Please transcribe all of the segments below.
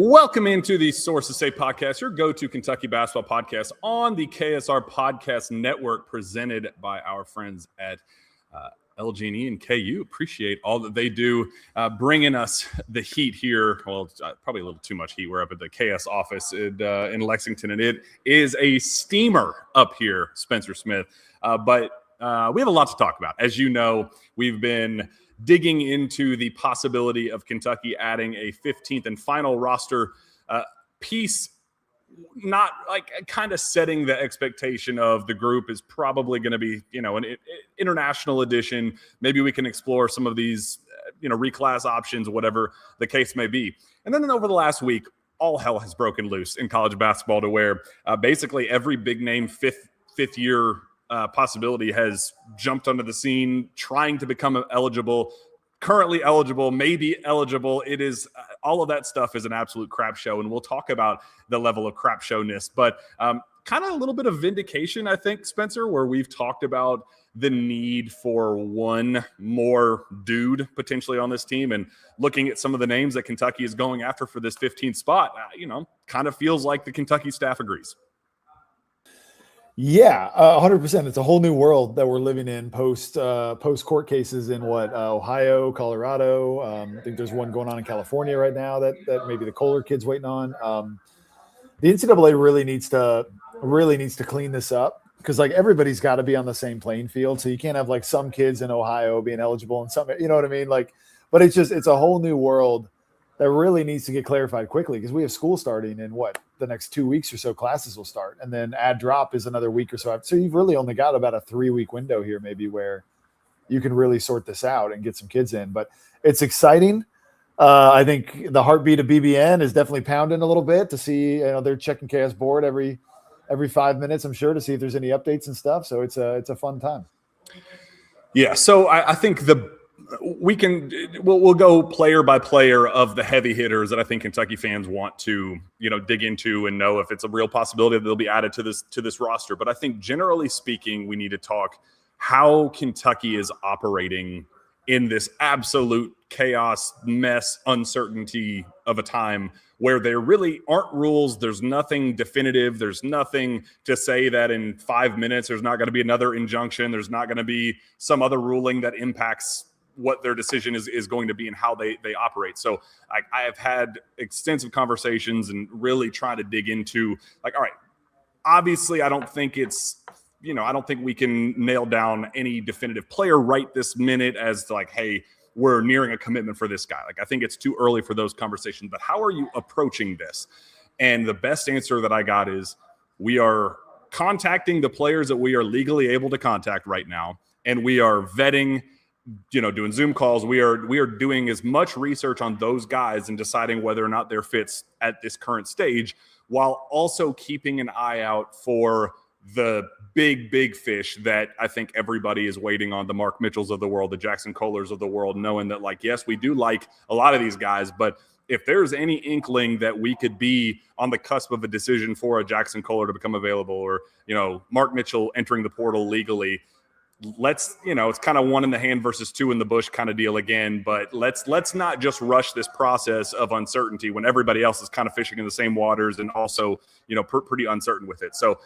Welcome into the Sources Say podcast, your go-to Kentucky basketball podcast on the KSR Podcast Network, presented by our friends at LG&E and KU. Appreciate all that they do, bringing us the heat here. Well, it's probably a little too much heat. We're up at the KS office in Lexington, and it is a steamer up here, Spencer Smith. But we have a lot to talk about. As you know, we've been digging into the possibility of Kentucky adding a 15th and final roster piece, not like kind of setting the expectation of the group is probably going to be, an international edition. Maybe we can explore some of these, reclass options, whatever the case may be. And then over the last week, all hell has broken loose in college basketball to where basically every big name fifth year possibility has jumped onto the scene, trying to become eligible, currently eligible, maybe eligible. It is all of that stuff is an absolute crap show, and we'll talk about the level of crap showness. But kind of a little bit of vindication, I think, Spencer, where we've talked about the need for one more dude potentially on this team, and looking at some of the names that Kentucky is going after for this 15th spot, kind of feels like the Kentucky staff agrees. Yeah, 100%. It's a whole new world that we're living in post court cases in Ohio, Colorado. I think there's one going on in California right now that maybe the Kohler kid's waiting on. The NCAA really needs to clean this up, because everybody's got to be on the same playing field. So you can't have some kids in Ohio being eligible and some, you know what I mean? But it's a whole new world that really needs to get clarified quickly, because we have school starting in the next 2 weeks or so. Classes will start, and then add drop is another week or so. So you've really only got about a 3-week window here, maybe, where you can really sort this out and get some kids in. But it's exciting. I think the heartbeat of BBN is definitely pounding a little bit to see, they're checking KS board every 5 minutes, I'm sure, to see if there's any updates and stuff. So it's a fun time. Yeah. So I think we'll go player by player of the heavy hitters that I think Kentucky fans want to, dig into and know if it's a real possibility that they'll be added to this roster. But I think generally speaking, we need to talk how Kentucky is operating in this absolute chaos, mess, uncertainty of a time where there really aren't rules. There's nothing definitive. There's nothing to say that in 5 minutes there's not going to be another injunction. There's not going to be some other ruling that impacts what their decision is going to be and how they operate. So I have had extensive conversations and really try to dig into all right, obviously I don't think we can nail down any definitive player right this minute as to hey, we're nearing a commitment for this guy. I think it's too early for those conversations, but how are you approaching this? And the best answer that I got is we are contacting the players that we are legally able to contact right now. And we are vetting, doing Zoom calls. We are doing as much research on those guys and deciding whether or not they're fits at this current stage, while also keeping an eye out for the big fish that I think everybody is waiting on, the Mark Mitchells of the world, the Jackson Kohlers of the world, knowing that yes, we do like a lot of these guys, but if there's any inkling that we could be on the cusp of a decision for a Jackson Kohler to become available, or, Mark Mitchell entering the portal legally, let's, it's kind of 1 in the hand versus 2 in the bush kind of deal again. But let's not just rush this process of uncertainty when everybody else is kind of fishing in the same waters and also, pretty uncertain with it. So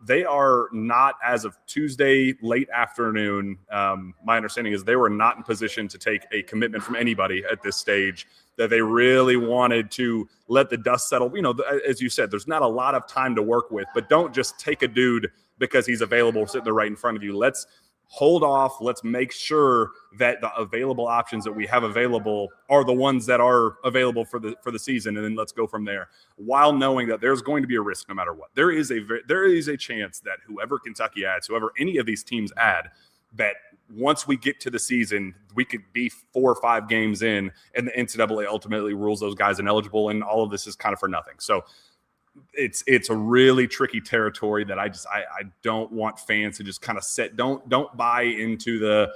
they are not, as of Tuesday late afternoon, my understanding is they were not in position to take a commitment from anybody at this stage, that they really wanted to let the dust settle. As you said, there's not a lot of time to work with, but don't just take a dude because he's available sitting there right in front of you. Let's hold off. Let's make sure that the available options that we have available are the ones that are available for the season, and then let's go from there, while knowing that there's going to be a risk no matter what. There is a chance that whoever Kentucky adds, whoever any of these teams add, that once we get to the season, we could be 4 or 5 games in, and the NCAA ultimately rules those guys ineligible, and all of this is kind of for nothing. So it's a really tricky territory that I don't want fans to just kind of don't buy into the,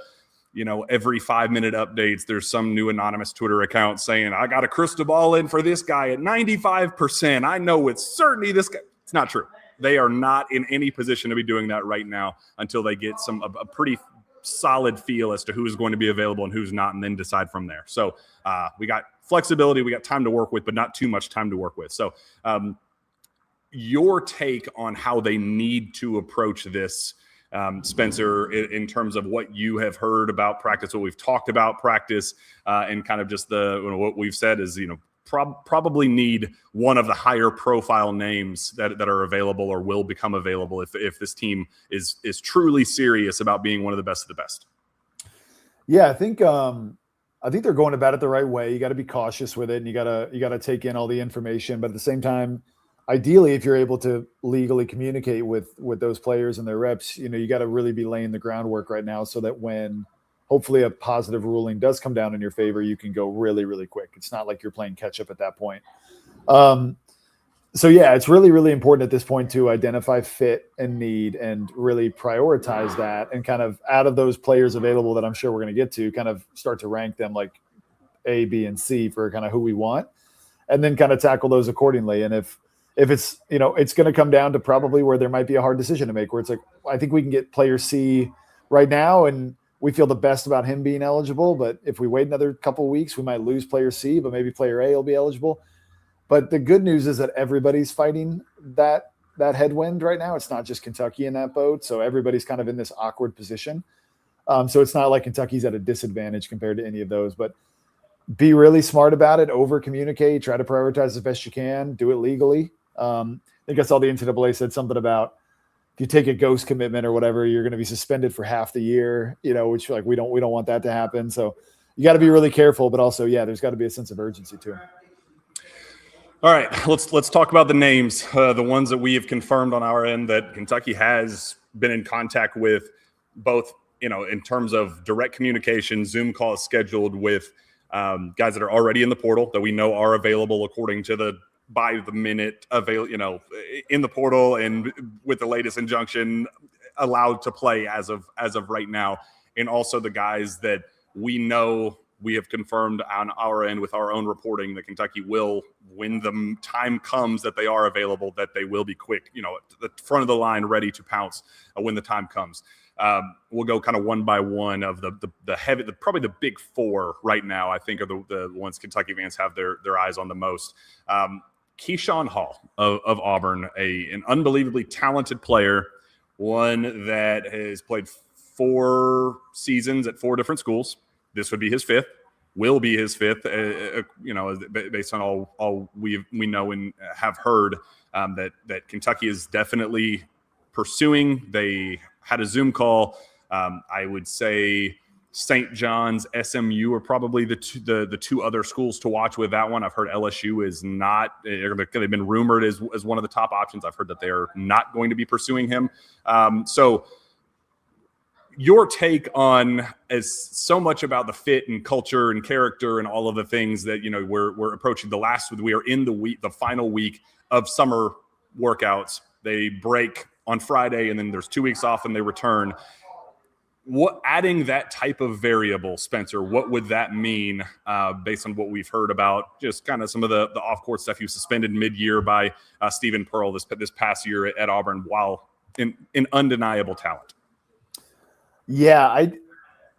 every 5-minute updates. There's some new anonymous Twitter account saying, I got a crystal ball in for this guy at 95%. I know with certainty this guy. It's not true. They are not in any position to be doing that right now until they get a pretty solid feel as to who's going to be available and who's not, and then decide from there. So we got flexibility, we got time to work with, but not too much time to work with. So your take on how they need to approach this, Spencer, in terms of what you have heard about practice, what we've talked about practice, and kind of just what we've said is, probably need one of the higher profile names that are available or will become available if this team is truly serious about being one of the best of the best. Yeah, I think they're going about it the right way. You got to be cautious with it, and you got to take in all the information, but at the same time, ideally, if you're able to legally communicate with those players and their reps, you got to really be laying the groundwork right now so that when hopefully a positive ruling does come down in your favor, you can go really, really quick. It's not like you're playing catch up at that point. So yeah, it's really, really important at this point to identify fit and need and really prioritize that, and kind of out of those players available that I'm sure we're going to get to, kind of start to rank them like A, B, and C for kind of who we want, and then kind of tackle those accordingly. And if it's, it's going to come down to probably where there might be a hard decision to make, where it's like, I think we can get player C right now, and we feel the best about him being eligible. But if we wait another couple of weeks, we might lose player C, but maybe player A will be eligible. But the good news is that everybody's fighting that headwind right now. It's not just Kentucky in that boat. So everybody's kind of in this awkward position. So it's not like Kentucky's at a disadvantage compared to any of those, but be really smart about it, over communicate, try to prioritize as best you can, do it legally. I think I saw the NCAA said something about, if you take a ghost commitment or whatever, you're going to be suspended for half the year, which we don't want that to happen. So you got to be really careful, but also, yeah, there's got to be a sense of urgency too. All right, let's talk about the names, the ones that we have confirmed on our end that Kentucky has been in contact with, both, in terms of direct communication, Zoom calls scheduled with guys that are already in the portal that we know are available according to by the minute in the portal, and with the latest injunction allowed to play as of right now. And also the guys that we know, we have confirmed on our end with our own reporting that Kentucky will, when the time comes that they are available, that they will be quick, at the front of the line, ready to pounce when the time comes. We'll go kind of one by one of the heavy, probably the big four right now, I think, are the ones Kentucky fans have their eyes on the most. Keyshawn Hall of Auburn, an unbelievably talented player, one that has played 4 seasons at 4 different schools. This would be his 5th, will be his 5th, based on all we know and have heard, that Kentucky is definitely pursuing. They had a Zoom call. I would say St. John's, SMU are probably the two other schools to watch with that one. I've heard LSU is not. They've been rumored as one of the top options. I've heard that they are not going to be pursuing him. So your take on, as so much about the fit and culture and character and all of the things that, we're approaching we are in the final week of summer workouts. They break on Friday and then there's 2 weeks off and they return. Adding that type of variable, Spencer, what would that mean based on what we've heard about just kind of some of the off-court stuff? You suspended mid-year by Stephen Pearl this past year at Auburn, while in undeniable talent. Yeah,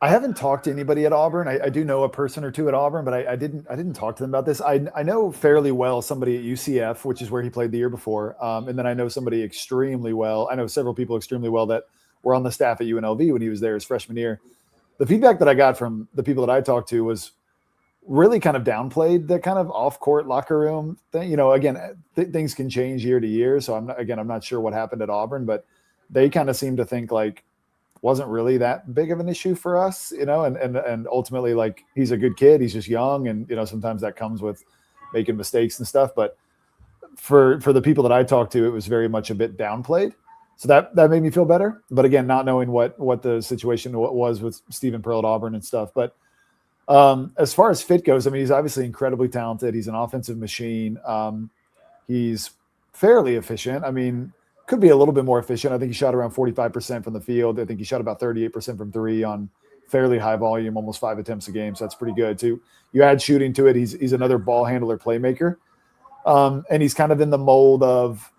I haven't talked to anybody at Auburn. I do know a person or two at Auburn, but I didn't talk to them about this. I know fairly well somebody at UCF, which is where he played the year before, and then I know somebody extremely well. I know several people extremely well that were on the staff at UNLV when he was there his freshman year. The feedback that I got from the people that I talked to was really kind of downplayed the kind of off-court locker room thing. Again, things can change year to year, so I'm not sure what happened at Auburn, but they kind of seem to think like wasn't really that big of an issue for us, and ultimately, like, he's a good kid. He's just young. And, sometimes that comes with making mistakes and stuff. But for the people that I talked to, it was very much a bit downplayed. So that made me feel better. But again, not knowing what the situation was with Stephen Pearl at Auburn and stuff. But as far as fit goes, I mean, he's obviously incredibly talented. He's an offensive machine. He's fairly efficient. I mean, could be a little bit more efficient. I think he shot around 45% from the field. I think he shot about 38% from 3 on fairly high volume, almost 5 attempts a game. So that's pretty good too. You add shooting to it. He's another ball handler playmaker. And he's kind of in the mold of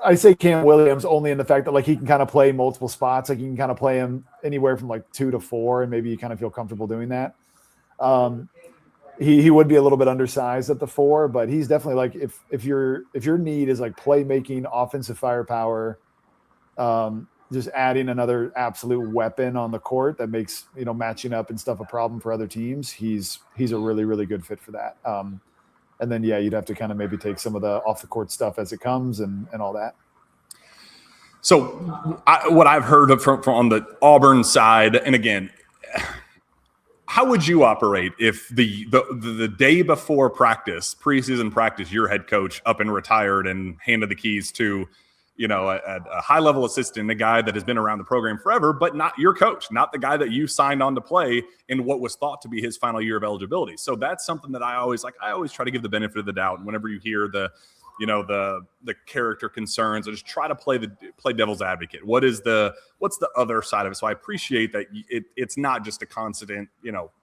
I say Cam Williams only in the fact that like he can kind of play multiple spots. Like you can kind of play him anywhere from like 2 to 4, and maybe you kind of feel comfortable doing that. He would be a little bit undersized at the 4, but he's definitely like if your need is like playmaking, offensive firepower, just adding another absolute weapon on the court that makes matching up and stuff a problem for other teams. He's a really, really good fit for that. And then you'd have to kind of maybe take some of the off the court stuff as it comes and all that. So what I've heard from on the Auburn side, and again, how would you operate if the day before practice, preseason practice, your head coach up and retired and handed the keys to, a high-level assistant, a guy that has been around the program forever, but not your coach, not the guy that you signed on to play in what was thought to be his final year of eligibility. So that's something that I always try to give the benefit of the doubt. And whenever you hear the character concerns, I just try to play devil's advocate. What's the other side of it? So I appreciate that it's not just a constant,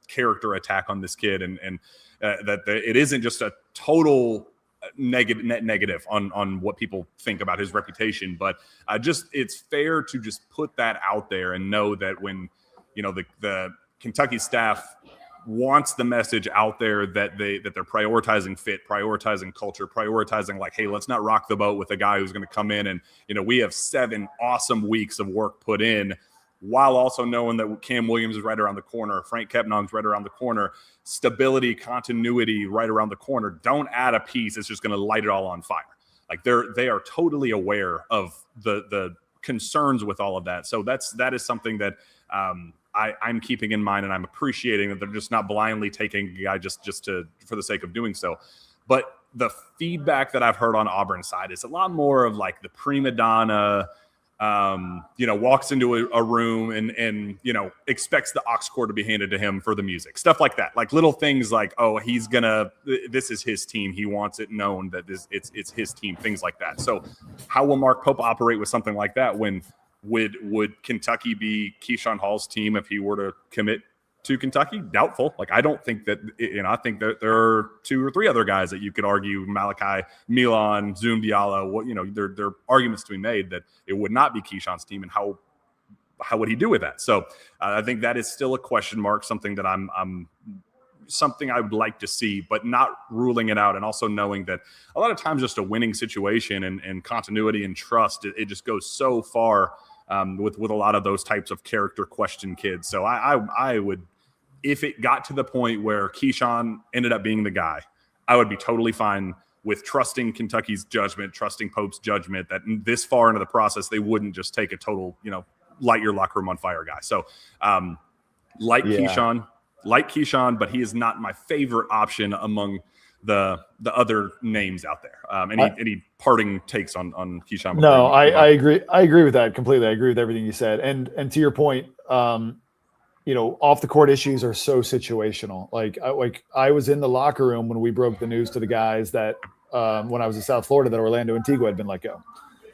character attack on this kid, and that it isn't just a total negative on what people think about his reputation, but it's fair to just put that out there and know that when the Kentucky staff wants the message out there that they're prioritizing fit, prioritizing culture, prioritizing like, hey, let's not rock the boat with a guy who's going to come in and we have 7 awesome weeks of work put in, while also knowing that Cam Williams is right around the corner, Frank Kepnong's right around the corner, stability, continuity right around the corner. Don't add a piece that's just going to light it all on fire. Like they are totally aware of the concerns with all of that. So that is something that I'm keeping in mind, and I'm appreciating that they're just not blindly taking a guy just for the sake of doing so. But the feedback that I've heard on Auburn's side is a lot more of like the prima donna, walks into a room and expects the aux cord to be handed to him for the music, stuff like that, like little things like, oh, this is his team, he wants it known that it's his team, things like that. So how will Mark Pope operate with something like that? When would Kentucky be Keyshawn Hall's team if he were to commit to Kentucky? Doubtful. Like, I don't think that, I think that there are 2 or 3 other guys that you could argue, Malachi, Milan, Zoom Diallo, there are arguments to be made that it would not be Keyshawn's team, and how would he do with that? So I think that is still a question mark, something that I'm something I would like to see, but not ruling it out. And also knowing that a lot of times just a winning situation and continuity and trust, it just goes so far with a lot of those types of character question kids. So I would, if it got to the point where Keyshawn ended up being the guy, I would be totally fine with trusting Kentucky's judgment, trusting Pope's judgment, that this far into the process, they wouldn't just take a total, light your locker room on fire guy. So Keyshawn, but he is not my favorite option among the other names out there. Any parting takes on Keyshawn? No, I agree. I agree with that completely. I agree with everything you said. And to your point, off the court issues are so situational. I was in the locker room when we broke the news to the guys that when I was in South Florida that Orlando Antigua had been let go.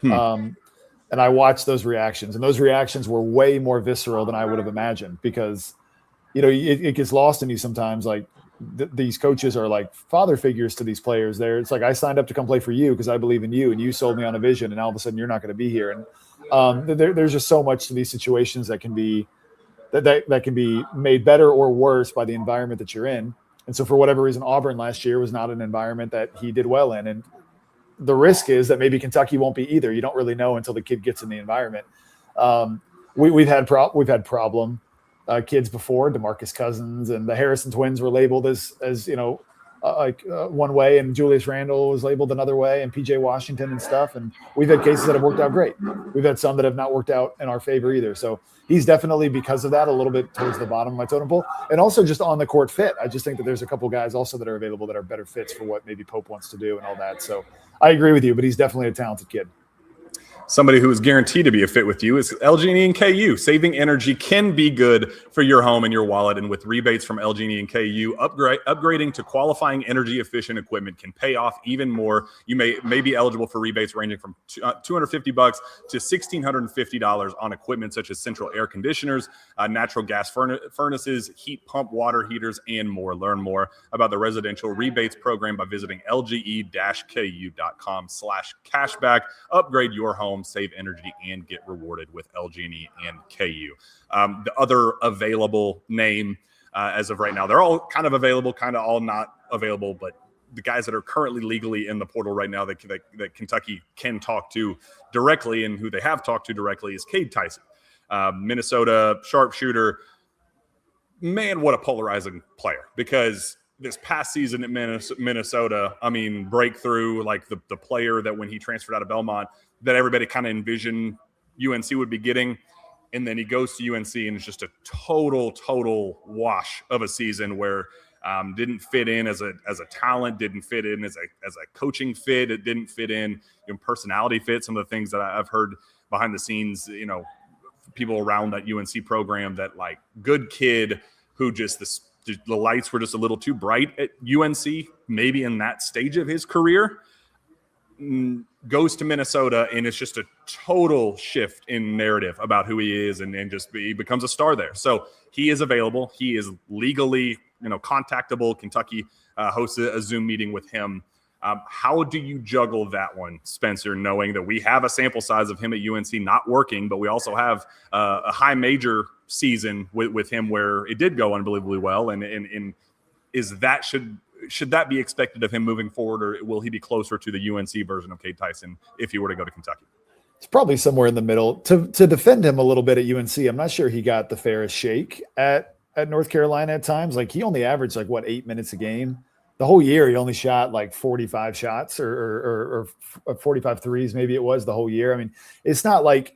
And I watched those reactions, and those reactions were way more visceral than I would have imagined, because it gets lost in you sometimes. Like these coaches are like father figures to these players. It's like, I signed up to come play for you because I believe in you, and you sold me on a vision, and all of a sudden you're not going to be here. And there's just so much to these situations that can be that can be made better or worse by the environment that you're in. And so for whatever reason, Auburn last year was not an environment that he did well in. And the risk is that maybe Kentucky won't be either. You don't really know until the kid gets in the environment. We've had problem kids before. DeMarcus Cousins and the Harrison twins were labeled as one way, and Julius Randle was labeled another way, and PJ Washington and stuff. And we've had cases that have worked out great. We've had some that have not worked out in our favor either. So he's definitely, because of that, a little bit towards the bottom of my totem pole. And also just on the court fit. I just think that there's a couple guys also that are available that are better fits for what maybe Pope wants to do and all that. So I agree with you, but he's definitely a talented kid. Somebody who is guaranteed to be a fit with you is LG&E and KU. Saving energy can be good for your home and your wallet, and with rebates from LG&E and KU, upgrading to qualifying energy-efficient equipment can pay off even more. You may be eligible for rebates ranging from $250 to $1,650 on equipment such as central air conditioners, natural gas furnaces, heat pump water heaters, and more. Learn more about the residential rebates program by visiting lge-ku.com/cashback. Upgrade your home, save energy, and get rewarded with LG&E and KU. The other available name as of right now, they're all kind of available, kind of all not available, but the guys that are currently legally in the portal right now that Kentucky can talk to directly and who they have talked to directly is Cade Tyson, Minnesota sharpshooter. Man, what a polarizing player, because this past season at Minnesota, I mean, breakthrough, like the player that when he transferred out of Belmont that everybody kind of envisioned UNC would be getting. And then he goes to UNC and it's just a total wash of a season where didn't fit in as a talent, didn't fit in as a coaching fit. It didn't fit in personality fit. Some of the things that I've heard behind the scenes, people around that UNC program, that like good kid who just the lights were just a little too bright at UNC, maybe in that stage of his career, goes to Minnesota, and it's just a total shift in narrative about who he is, and just he becomes a star there. So he is available. He is legally, contactable. Kentucky hosted a Zoom meeting with him. How do you juggle that one, Spencer, knowing that we have a sample size of him at UNC not working, but we also have a high major season with him where it did go unbelievably well, and is that should that be expected of him moving forward, or will he be closer to the UNC version of Cade Tyson if he were to go to Kentucky? It's probably somewhere in the middle. To defend him a little bit at UNC, I'm not sure he got the fairest shake at North Carolina at times. Like, he only averaged 8 minutes a game. The whole year, he only shot 45 shots or 45 threes, maybe it was, the whole year. I mean, it's not like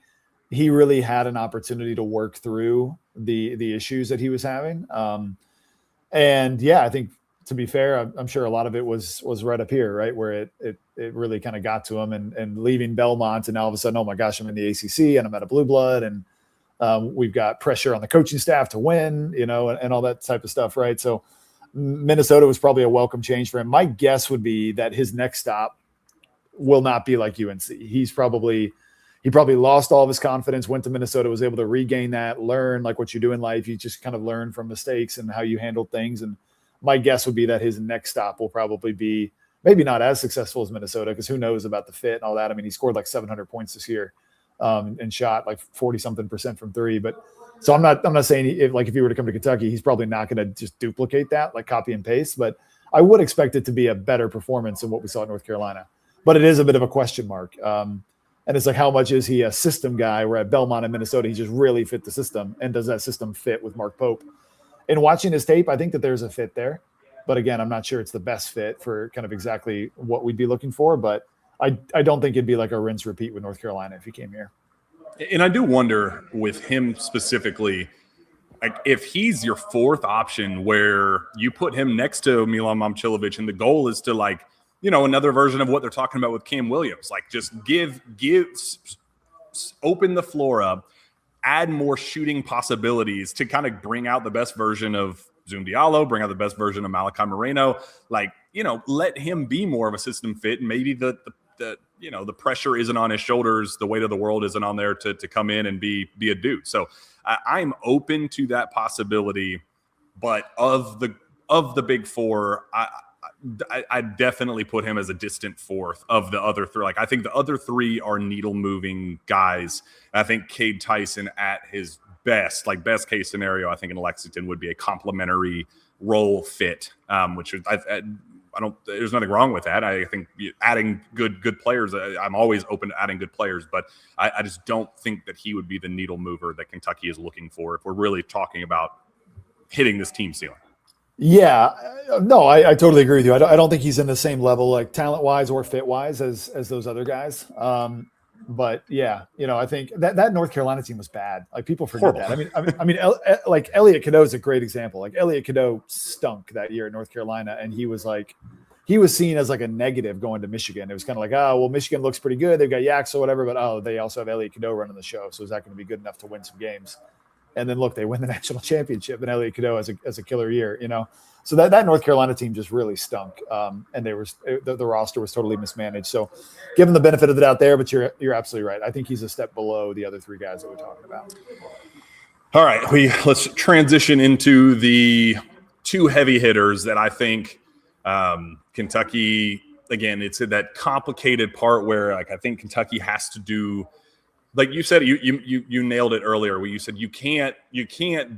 he really had an opportunity to work through the issues that he was having. And yeah, I think, to be fair, I'm sure a lot of it was right up here, right, where it really kind of got to him, and leaving Belmont, and all of a sudden, oh my gosh, I'm in the ACC and I'm at a blue blood, and we've got pressure on the coaching staff to win, and all that type of stuff, right? So Minnesota was probably a welcome change for him. My guess would be that his next stop will not be like UNC. He probably lost all of his confidence, went to Minnesota, was able to regain that, learn like what you do in life. You just kind of learn from mistakes and how you handle things. And my guess would be that his next stop will probably be maybe not as successful as Minnesota, because who knows about the fit and all that. I mean, he scored 700 points this year and shot 40-something% from three. But so I'm not saying if he were to come to Kentucky, he's probably not going to just duplicate that, copy and paste. But I would expect it to be a better performance than what we saw at North Carolina. But it is a bit of a question mark. And it's how much is he a system guy, where at Belmont and Minnesota, he just really fit the system. And does that system fit with Mark Pope? In watching his tape, I think that there's a fit there. But again, I'm not sure it's the best fit for kind of exactly what we'd be looking for. But I don't think it'd be a rinse repeat with North Carolina if he came here. And I do wonder with him specifically, if he's your fourth option, where you put him next to Milan Momcilovic, and the goal is to another version of what they're talking about with Cam Williams, just open the floor up, add more shooting possibilities to kind of bring out the best version of Zoom Diallo, bring out the best version of Malachi Moreno, let him be more of a system fit. And maybe the pressure isn't on his shoulders. The weight of the world isn't on there to come in and be a dude. So I'm open to that possibility, but of the big four, I definitely put him as a distant fourth of the other three. I think the other three are needle moving guys. I think Cade Tyson at his best, best case scenario, I think in Lexington would be a complementary role fit, which I don't. There's nothing wrong with that. I think adding good players. I'm always open to adding good players, but I just don't think that he would be the needle mover that Kentucky is looking for if we're really talking about hitting this team ceiling. Yeah, no, I totally agree with you. I don't think he's in the same level, talent wise or fit wise, as those other guys. But yeah, I think that North Carolina team was bad. People forget Horrible. that. I mean, Elliot Cadeau is a great example. Elliot Cadeau stunk that year at North Carolina, and he was he was seen as like a negative going to Michigan. It was kind of like, oh, well, Michigan looks pretty good. They've got Yaks or whatever, but oh, they also have Elliot Cadeau running the show. So is that going to be good enough to win some games? And then look, they win the national championship, and Elliot Cadeau has a killer year, So that North Carolina team just really stunk, and the roster was totally mismanaged. So, given the benefit of the doubt there, but you're absolutely right. I think he's a step below the other three guys that we're talking about. All right, let's transition into the two heavy hitters that I think Kentucky. Again, it's that complicated part where I think Kentucky has to do. Like you said, you nailed it earlier where you said you can't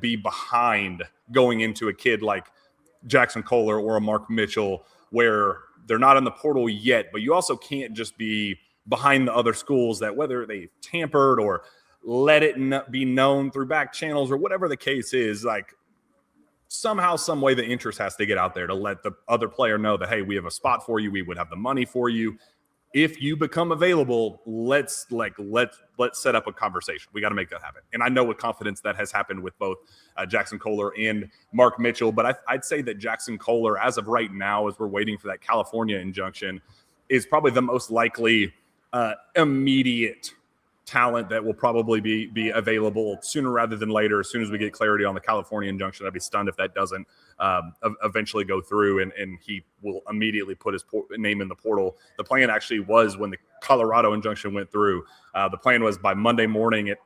be behind going into a kid like Jackson Kohler or a Mark Mitchell where they're not in the portal yet, but you also can't just be behind the other schools that whether they tampered or let it be known through back channels or whatever the case is, like somehow, some way the interest has to get out there to let the other player know that, hey, we have a spot for you. We would have the money for you. If you become available, let's set up a conversation. We got to make that happen. And I know with confidence that has happened with both Jackson Kohler and Mark Mitchell. But I'd say that Jackson Kohler, as of right now, as we're waiting for that California injunction, is probably the most likely immediate talent that will probably be available sooner rather than later. As soon as we get clarity on the California injunction, I'd be stunned if that doesn't eventually go through and he will immediately put his name in the portal. The plan actually was when the Colorado injunction went through, the plan was by Monday morning at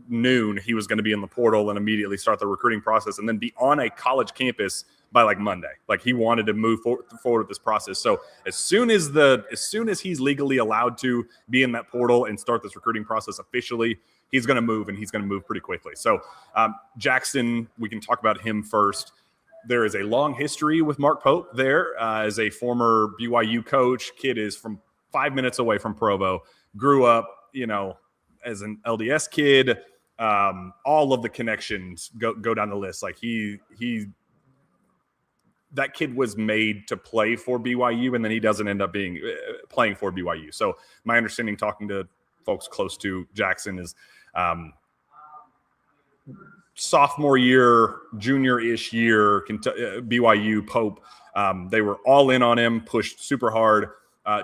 noon, he was going to be in the portal and immediately start the recruiting process and then be on a college campus by like Monday. Like he wanted to move forward with this process. So as soon as he's legally allowed to be in that portal and start this recruiting process officially, he's going to move and he's going to move pretty quickly. So Jackson, we can talk about him first. There is a long history with Mark Pope there as a former BYU coach. Kid is from 5 minutes away from Provo, grew up, as an LDS kid. All of the connections go down the list. Like that kid was made to play for BYU, and then he doesn't end up being playing for BYU. So my understanding, talking to folks close to Jackson, is sophomore year, junior-ish year, BYU, Pope, they were all in on him, pushed super hard.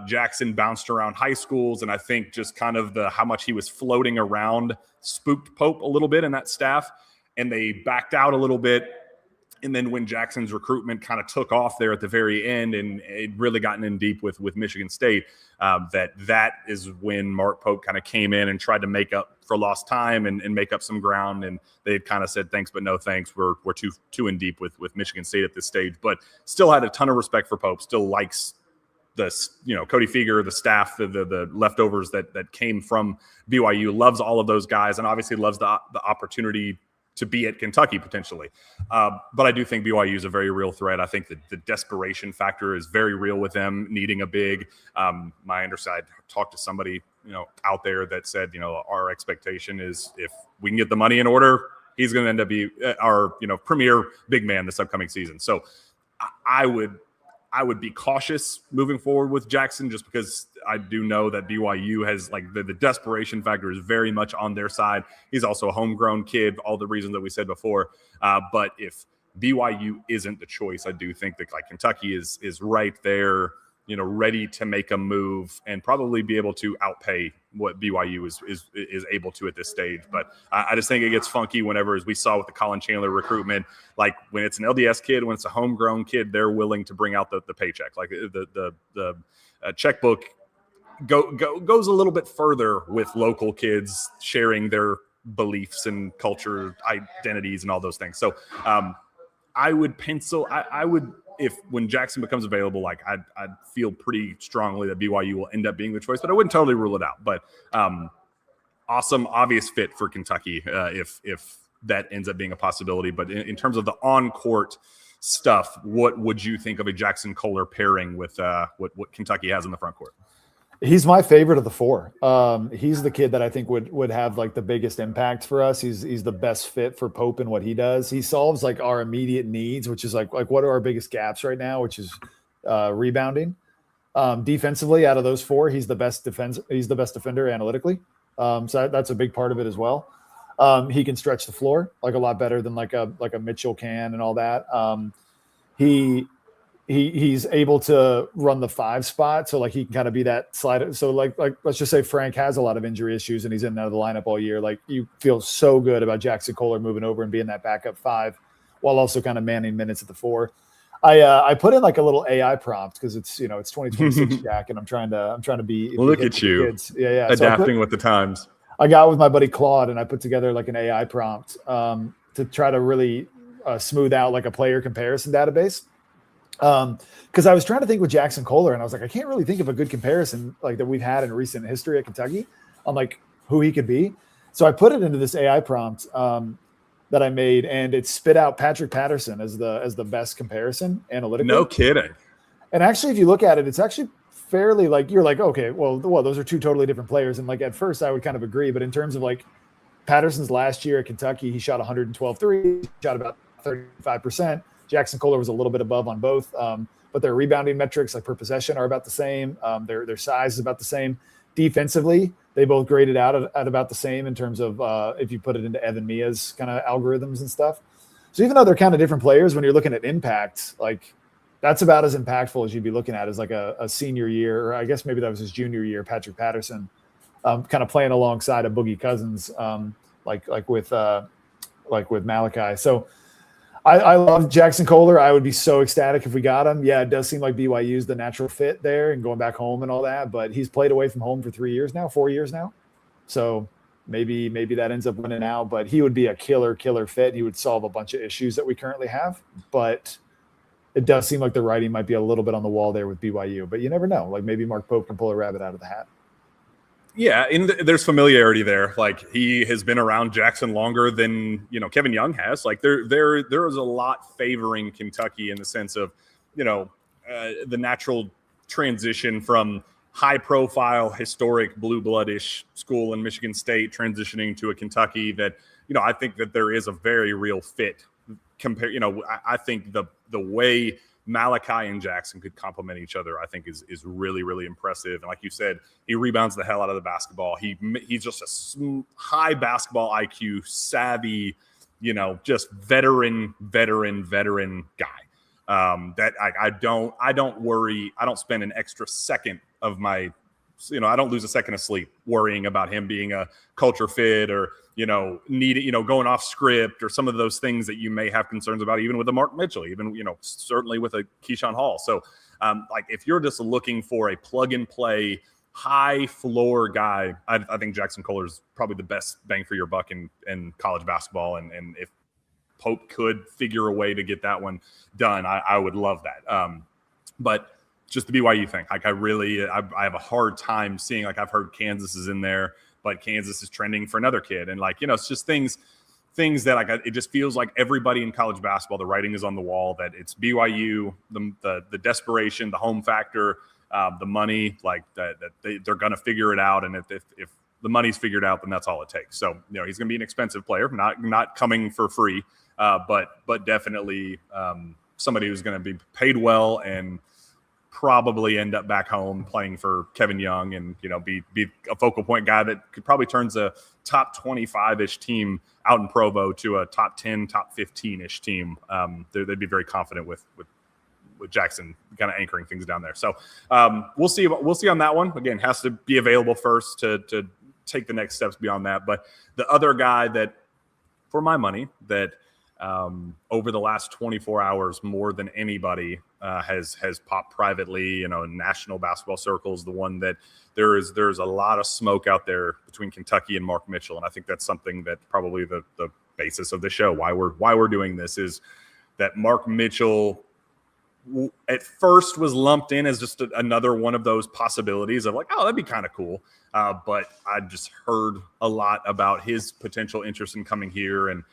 Jackson bounced around high schools, and I think just kind of how much he was floating around spooked Pope a little bit in that staff, and they backed out a little bit. And then when Jackson's recruitment kind of took off there at the very end and it really gotten in deep with Michigan State, that is when Mark Pope kind of came in and tried to make up for lost time and make up some ground. And they kind of said, thanks, but no thanks. We're too in deep with Michigan State at this stage, but still had a ton of respect for Pope, still likes Cody Feger, the staff, the leftovers that came from BYU, loves all of those guys and obviously loves the opportunity to be at Kentucky potentially. But I do think BYU is a very real threat. I think that the desperation factor is very real with them needing a big. My underside talked to somebody, out there that said, our expectation is if we can get the money in order, he's going to end up be our, premier big man this upcoming season. So I would be cautious moving forward with Jackson just because I do know that BYU has the desperation factor is very much on their side. He's also a homegrown kid, all the reasons that we said before. But if BYU isn't the choice, I do think that Kentucky is right there, ready to make a move and probably be able to outpay what BYU is able to at this stage. But I just think it gets funky whenever, as we saw with the Colin Chandler recruitment, when it's an LDS kid, when it's a homegrown kid, they're willing to bring out the paycheck. The checkbook goes a little bit further with local kids sharing their beliefs and culture, identities, and all those things. So I would if when Jackson becomes available, I'd feel pretty strongly that BYU will end up being the choice, but I wouldn't totally rule it out. But awesome, obvious fit for Kentucky if that ends up being a possibility. But in terms of the on-court stuff, what would you think of a Jackson Kohler pairing with what Kentucky has in the front court? He's my favorite of the four. He's the kid that I think would have the biggest impact for us. He's the best fit for Pope and what he does. He solves our immediate needs, which is what are our biggest gaps right now, which is rebounding. Defensively, out of those four, he's the best defender analytically. So that's a big part of it as well. He can stretch the floor a lot better than a Mitchell can and all that. he's able to run the 5 spot. So like he can kind of be that slide. So like let's just say Frank has a lot of injury issues and he's in and out of the lineup all year. Like you feel so good about Jackson Kohler moving over and being that backup 5 while also kind of manning minutes at the 4. I put in like a little AI prompt because it's 2026 Jack, and I'm trying to be look at you. Kids. Yeah. Adapting with the times. I got with my buddy Claude and I put together like an AI prompt to try to really smooth out like a player comparison database. Because I was trying to think with Jackson Kohler and I was like, I can't really think of a good comparison like that we've had in recent history at Kentucky on like who he could be. So I put it into this AI prompt that I made, and it spit out Patrick Patterson as the best comparison analytically. No kidding. And actually, if you look at it, it's actually fairly like you're like, okay, well, those are 2 totally different players. And like at first I would kind of agree, but in terms of like Patterson's last year at Kentucky, he shot 112 threes, shot about 35%. Jackson Kohler was a little bit above on both, but their rebounding metrics, like per possession, are about the same. Their size is about the same. Defensively, they both graded out at about the same in terms of if you put it into Evan Mia's kind of algorithms and stuff. So even though they're kind of different players, when you're looking at impact, like that's about as impactful as you'd be looking at as like a senior year, or I guess maybe that was his junior year, Patrick Patterson, kind of playing alongside a Boogie Cousins, like with Malachi. So I love Jackson Kohler. I would be so ecstatic if we got him. Yeah, it does seem like BYU's the natural fit there and going back home and all that, but he's played away from home for 4 years now. So maybe that ends up winning out, but he would be a killer fit. He would solve a bunch of issues that we currently have, but it does seem like the writing might be a little bit on the wall there with BYU, but you never know. Like maybe Mark Pope can pull a rabbit out of the hat. Yeah, there's familiarity there. Like he has been around Jackson longer than Kevin Young has. Like there is a lot favoring Kentucky in the sense of the natural transition from high-profile, historic blue blood-ish school in Michigan State transitioning to a Kentucky that I think that there is a very real fit. I think the way Malachi and Jackson could complement each other, I think is really, really impressive. And like you said, he rebounds the hell out of the basketball. He's just a high basketball IQ, savvy, just veteran guy. That I don't worry. I don't spend an extra second of my, I don't lose a second of sleep worrying about him being a culture fit or, going off script or some of those things that you may have concerns about, even with a Mark Mitchell, even, certainly with a Keyshawn Hall. So like if you're just looking for a plug and play, high floor guy, I think Jackson Kohler is probably the best bang for your buck in college basketball. And if Pope could figure a way to get that one done, I would love that. But just the BYU thing, like I have a hard time seeing, like I've heard Kansas is in there, but Kansas is trending for another kid. And like, it's just things that like, it just feels like everybody in college basketball, the writing is on the wall that it's BYU, the desperation, the home factor, the money, like that they're going to figure it out. And if the money's figured out, then that's all it takes. So, he's going to be an expensive player, not coming for free, but definitely somebody who's going to be paid well and probably end up back home playing for Kevin Young and, be a focal point guy that could probably turns a top 25-ish team out in Provo to a top 10, top 15-ish team. They'd be very confident with Jackson kind of anchoring things down there. So we'll see on that one. Again, has to be available first to take the next steps beyond that. But the other guy that, for my money, that over the last 24 hours, more than anybody has popped privately, in national basketball circles, the one that there's a lot of smoke out there between Kentucky and Mark Mitchell. And I think that's something that probably the basis of the show, why we're doing this, is that Mark Mitchell at first was lumped in as just another one of those possibilities of like, oh, that'd be kind of cool. But I just heard a lot about his potential interest in coming here and,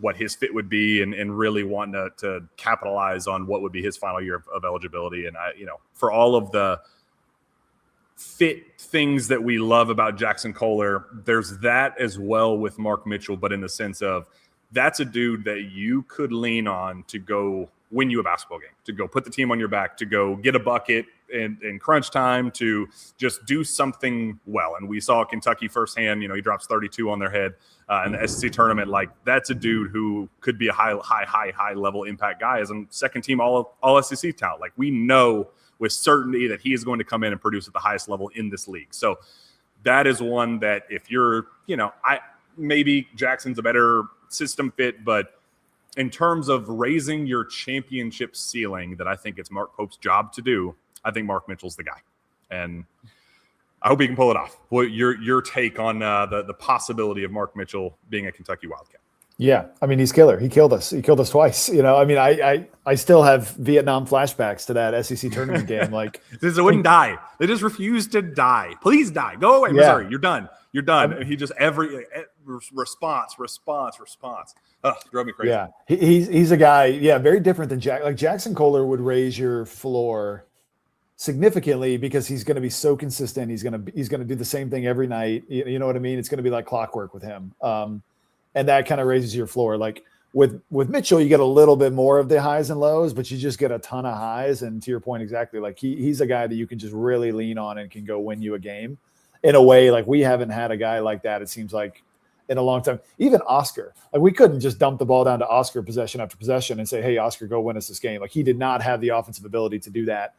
what his fit would be and really wanting to capitalize on what would be his final year of eligibility. And for all of the fit things that we love about Jackson Kohler, there's that as well with Mark Mitchell, but in the sense of that's a dude that you could lean on to go win you a basketball game, to go put the team on your back, to go get a bucket in crunch time, to just do something well. And we saw Kentucky firsthand. He drops 32 on their head in the SEC tournament. Like, that's a dude who could be a high level impact guy as a second team all SEC talent. Like, we know with certainty that he is going to come in and produce at the highest level in this league. So that is one that if you're, maybe Jackson's a better system fit, but in terms of raising your championship ceiling, that I think it's Mark Pope's job to do, I think Mark Mitchell's the guy. And I hope he can pull it off. What your take on the possibility of Mark Mitchell being a Kentucky Wildcat? Yeah, I mean, he's killer. He killed us. He killed us twice. I still have Vietnam flashbacks to that SEC tournament game. Like, they wouldn't die. They just refused to die. Please die. Go away, Missouri. You're done. You're done. And he just every response. Drove me crazy. Yeah, he's a guy. Yeah, very different than Jack. Like, Jackson Kohler would raise your floor significantly because he's going to be so consistent. He's going to do the same thing every night. You know what I mean? It's going to be like clockwork with him. And that kind of raises your floor. Like with Mitchell, you get a little bit more of the highs and lows, but you just get a ton of highs. And to your point, exactly, like he's a guy that you can just really lean on and can go win you a game in a way. Like, we haven't had a guy like that, it seems like, in a long time. Even Oscar, like, we couldn't just dump the ball down to Oscar possession after possession and say, hey, Oscar, go win us this game. Like, he did not have the offensive ability to do that.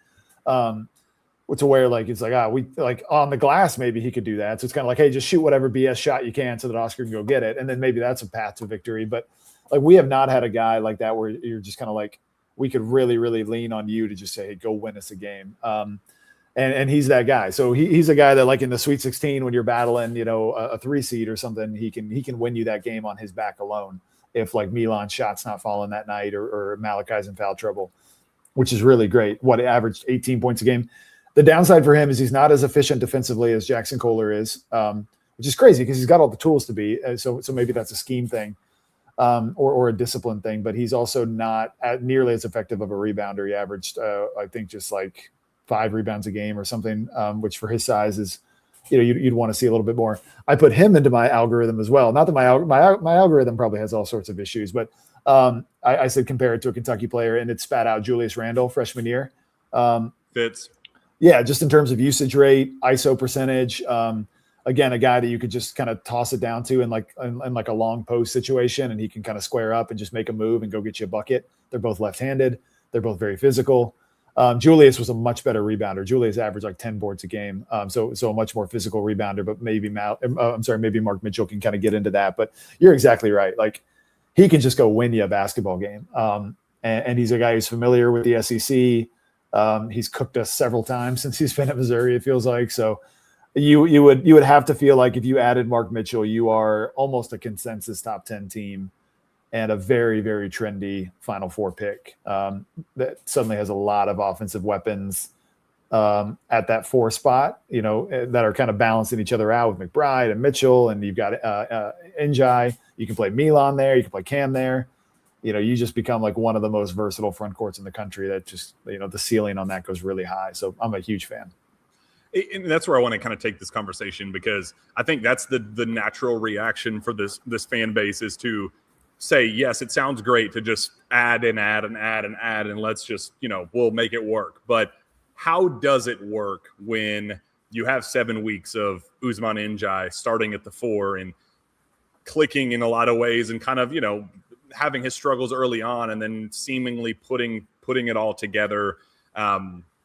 To where, like, it's like, we like on the glass, maybe he could do that. So it's kind of like, hey, just shoot whatever BS shot you can so that Oscar can go get it. And then maybe that's a path to victory. But like, we have not had a guy like that where you're just kind of like, we could really, really lean on you to just say, hey, go win us a game. And he's that guy. So he's a guy that, like, in the Sweet 16, when you're battling, a 3 seed or something, he can win you that game on his back alone. If, like, Milan's shot's not falling that night or Malachi's in foul trouble, which is really great. What, averaged 18 points a game. The downside for him is he's not as efficient defensively as Jackson Kohler is, which is crazy because he's got all the tools to be. So maybe that's a scheme thing or a discipline thing, but he's also not nearly as effective of a rebounder. He averaged, I think, just like 5 rebounds a game or something, which for his size is, you'd want to see a little bit more. I put him into my algorithm as well. Not that my algorithm probably has all sorts of issues, but I said compare it to a Kentucky player, and it spat out Julius Randle freshman year. Fits. Yeah, just in terms of usage rate, ISO percentage. Again, a guy that you could just kind of toss it down to in like a long post situation, and he can kind of square up and just make a move and go get you a bucket. They're both left-handed. They're both very physical. Julius was a much better rebounder. Julius averaged like 10 boards a game, so a much more physical rebounder. But maybe maybe Mark Mitchell can kind of get into that. But you're exactly right. Like, he can just go win you a basketball game, and he's a guy who's familiar with the SEC. He's cooked us several times since he's been at Missouri, it feels like. So you would have to feel like if you added Mark Mitchell, you are almost a consensus top 10 team and a very, very trendy Final Four pick that suddenly has a lot of offensive weapons at that 4 spot, that are kind of balancing each other out with McBride and Mitchell. And you've got Njai. You can play Milan there. You can play Cam there. You just become like one of the most versatile front courts in the country. That just, the ceiling on that goes really high. So I'm a huge fan. And that's where I want to kind of take this conversation, because I think that's the natural reaction for this fan base is to say, yes, it sounds great to just add and add and add and add, and let's just, we'll make it work. But how does it work when you have 7 weeks of Ousmane Njai starting at the 4 and clicking in a lot of ways and kind of, having his struggles early on and then seemingly putting it all together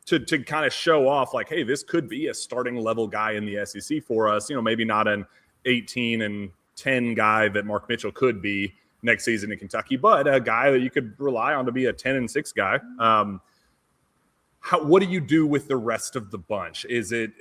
to kind of show off like, hey, this could be a starting level guy in the SEC for us. Maybe not an 18-10 guy that Mark Mitchell could be next season in Kentucky, but a guy that you could rely on to be a 10-6 guy. What do you do with the rest of the bunch? Is it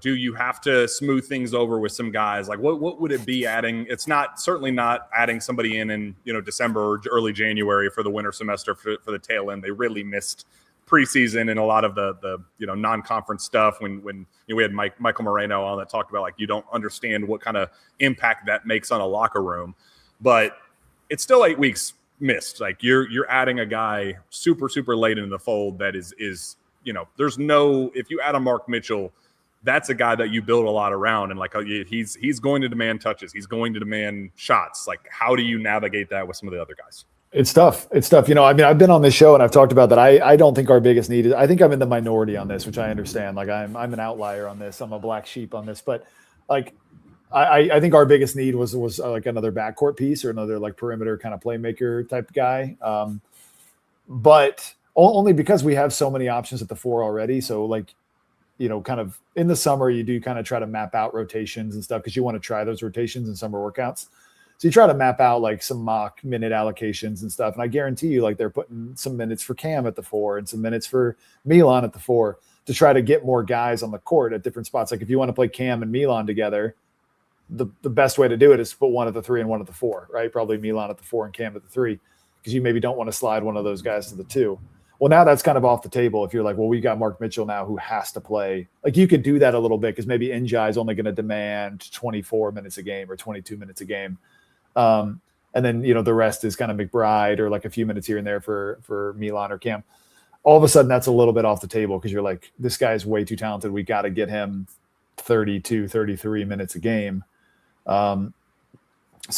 do you have to smooth things over with some guys? Like what would it be adding? It's certainly not adding somebody in December or early January for the winter semester for the tail end. They really missed preseason and a lot of the non-conference stuff when we had Michael Moreno on that talked about like you don't understand what kind of impact that makes on a locker room. But it's still 8 weeks missed. Like you're adding a guy super, super late into the fold that is there's no, if you add a Mark Mitchell, that's a guy that you build a lot around. And like, he's going to demand touches. He's going to demand shots. Like, how do you navigate that with some of the other guys? It's tough. It's tough. You know, I mean, I've been on this show and I've talked about that. I don't think our biggest need is, I think I'm in the minority on this, which I understand. Like I'm an outlier on this. I'm a black sheep on this, but like, I think our biggest need was like another backcourt piece or another like perimeter kind of playmaker type guy. But only because we have so many options at the 4 already. So like, you know, kind of in the summer, you do kind of try to map out rotations and stuff because you want to try those rotations in summer workouts. So you try to map out like some mock minute allocations and stuff. And I guarantee you, like they're putting some minutes for Cam at the 4 and some minutes for Milan at the 4 to try to get more guys on the court at different spots. Like if you want to play Cam and Milan together, the best way to do it is to put one at the 3 and one at the 4, right? Probably Milan at the 4 and Cam at the 3, because you maybe don't want to slide one of those guys to the 2. Well, now that's kind of off the table. If you're like, well, we got Mark Mitchell now who has to play. Like you could do that a little bit because maybe Njai is only going to demand 24 minutes a game or 22 minutes a game. And then, you know, the rest is kind of McBride or like a few minutes here and there for Milan or Cam. All of a sudden that's a little bit off the table because you're like, this guy is way too talented. We got to get him 32, 33 minutes a game. So